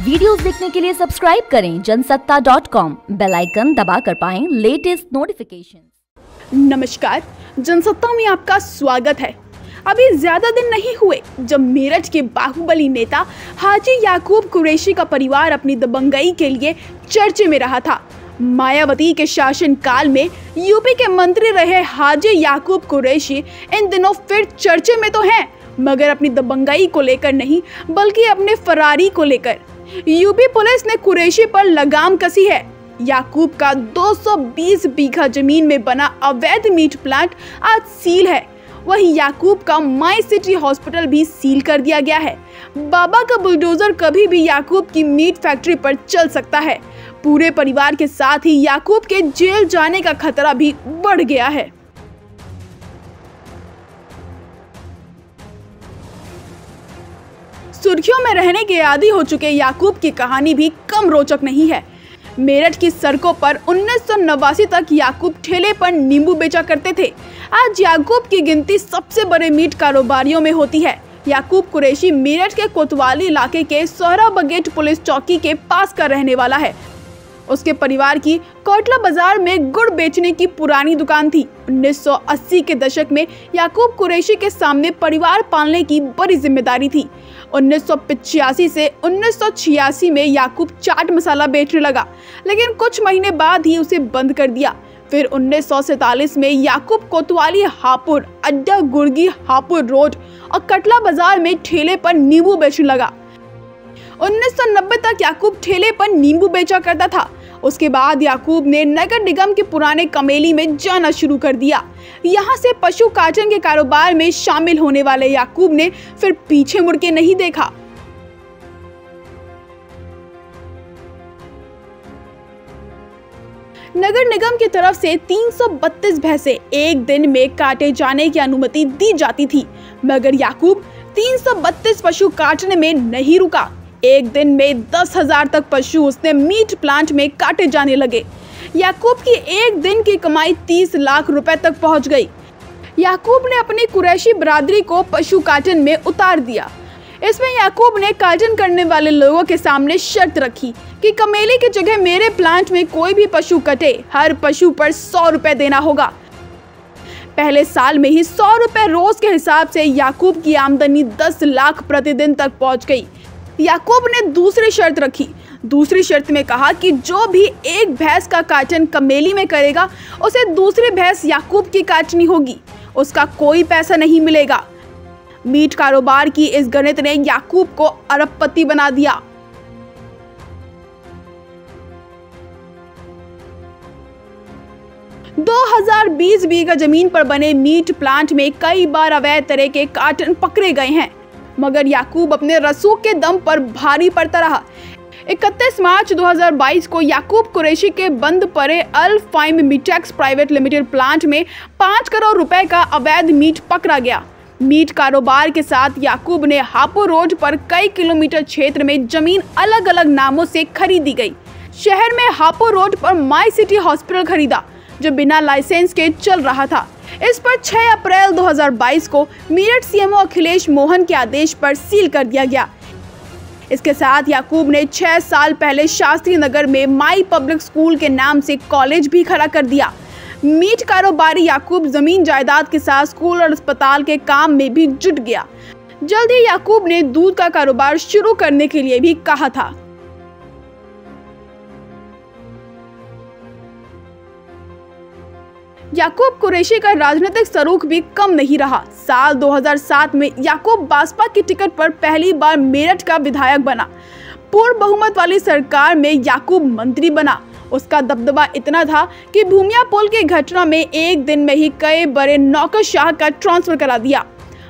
Videos देखने के लिए सब्सक्राइब करें जनसत्ता.com, बेल आइकन दबाकर पाएं लेटेस्ट नोटिफिकेशन। नमस्कार, जनसत्ता में आपका स्वागत है। अभी ज्यादा दिन नहीं हुए जब मेरठ के बाहुबली नेता हाजी याकूब कुरैशी का परिवार अपनी दबंगई के लिए चर्चे में रहा था। मायावती के शासन काल में यूपी के मंत्री रहे हाजी याकूब कुरैशी इन दिनों फिर चर्चे में तो हैं, मगर अपनी दबंगई को लेकर नहीं बल्कि अपने फरारी को लेकर। यूपी पुलिस ने कुरैशी पर लगाम कसी है। याकूब का 220 बीघा जमीन में बना अवैध मीट प्लांट आज सील है। वहीं याकूब का माई सिटी हॉस्पिटल भी सील कर दिया गया है। बाबा का बुलडोजर कभी भी याकूब की मीट फैक्ट्री पर चल सकता है। पूरे परिवार के साथ ही याकूब के जेल जाने का खतरा भी बढ़ गया है। सुर्खियों में रहने के आदी हो चुके याकूब की कहानी भी कम रोचक नहीं है। मेरठ की सड़कों पर 1989 तक याकूब ठेले पर नींबू बेचा करते थे। आज याकूब की गिनती सबसे बड़े मीट कारोबारियों में होती है। याकूब कुरैशी मेरठ के कोतवाली इलाके के सोहरा बगेट पुलिस चौकी के पास का रहने वाला है। उसके परिवार की कोटला बाजार में गुड़ बेचने की पुरानी दुकान थी। 1980 के दशक में याकूब कुरैशी के सामने परिवार पालने की बड़ी जिम्मेदारी थी। 1985 से 1986 में याकूब चाट मसाला बेचने लगा, लेकिन कुछ महीने बाद ही उसे बंद कर दिया। फिर 1947 में याकूब कोतवाली हापुड़ अड्डा गुर्गी हापुड़ रोड और कटला बाजार में ठेले पर नींबू बेचने लगा। 1990 तक याकूब ठेले पर नींबू बेचा करता था। उसके बाद याकूब ने नगर निगम के पुराने कमेली में जाना शुरू कर दिया। यहाँ से पशु काटन के कारोबार में शामिल होने वाले याकूब ने फिर पीछे मुड़ के नहीं देखा। नगर निगम की तरफ से 332 भैंसे एक दिन में काटे जाने की अनुमति दी जाती थी, मगर याकूब 332 पशु काटने में नहीं रुका। एक दिन में 10,000 तक पशु उसने मीट प्लांट में काटे जाने लगे। याकूब की एक दिन की कमाई 30 लाख रुपए तक पहुंच गई। याकूब ने अपनी कुरैशी बरादरी को पशु काटन में उतार दिया। इसमें याकूब ने काटन करने वाले लोगों के सामने शर्त रखी कि कमेली की जगह मेरे प्लांट में कोई भी पशु कटे, हर पशु पर 100 रुपए देना होगा। पहले साल में ही 100 रुपए रोज के हिसाब से याकूब की आमदनी 10 लाख प्रतिदिन तक पहुंच गई। याकूब ने दूसरी शर्त रखी। दूसरी शर्त में कहा कि जो भी एक भैंस का काटन कमेली में करेगा उसे दूसरी भैंस याकूब की काटनी होगी, उसका कोई पैसा नहीं मिलेगा। मीट कारोबार की इस गणित ने याकूब को अरबपति बना दिया। दो 2020 बीघा जमीन पर बने मीट प्लांट में कई बार अवैध तरह के काटन पकड़े गए हैं, मगर याकूब अपने रसूख के दम पर भारी पड़ता रहा। 31 मार्च 2022 को याकूब कुरैशी के बंद पड़े अल फाइम मीटेक्स प्राइवेट लिमिटेड प्लांट में 5 करोड़ रुपए का अवैध मीट पकड़ा गया। मीट कारोबार के साथ याकूब ने हापुड़ रोड पर कई किलोमीटर क्षेत्र में जमीन अलग अलग नामों से खरीदी गई। शहर में हापुड़ रोड पर माई सिटी हॉस्पिटल खरीदा, जो बिना लाइसेंस के चल रहा था। इस पर 6 अप्रैल 2022 को मेरठ सीएमओ अखिलेश मोहन के आदेश पर सील कर दिया गया। इसके साथ याकूब ने 6 साल पहले शास्त्री नगर में माई पब्लिक स्कूल के नाम से कॉलेज भी खड़ा कर दिया। मीट कारोबारी याकूब जमीन जायदाद के साथ स्कूल और अस्पताल के काम में भी जुट गया। जल्द ही याकूब ने दूध का कारोबार शुरू करने के लिए भी कहा था। याकूब कुरैशी का राजनीतिक स्वरूप भी कम नहीं रहा। साल 2007 में याकूब बासपा की टिकट पर पहली बार मेरठ का विधायक बना। पूर्ण बहुमत वाली सरकार में याकूब मंत्री बना। उसका दबदबा इतना था कि भूमिया पुल की घटना में एक दिन में ही कई बड़े नौकरशाह का ट्रांसफर करा दिया।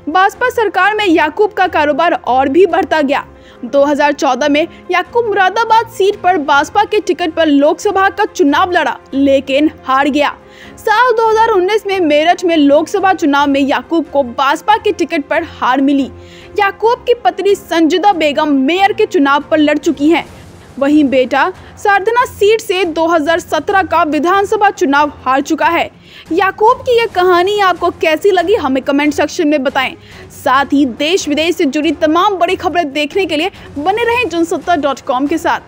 बासपा सरकार में याकूब का कारोबार और भी बढ़ता गया। 2014 में याकूब मुरादाबाद सीट पर बासपा के टिकट पर लोकसभा का चुनाव लड़ा, लेकिन हार गया। साल 2019 में मेरठ में लोकसभा चुनाव में याकूब को बासपा के टिकट पर हार मिली। याकूब की पत्नी संजिदा बेगम मेयर के चुनाव पर लड़ चुकी हैं। वहीं बेटा सारधना सीट से 2017 का विधानसभा चुनाव हार चुका है। याकूब की यह कहानी आपको कैसी लगी हमें कमेंट सेक्शन में बताएं। साथ ही देश विदेश से जुड़ी तमाम बड़ी खबरें देखने के लिए बने रहें जनसत्ता.com के साथ।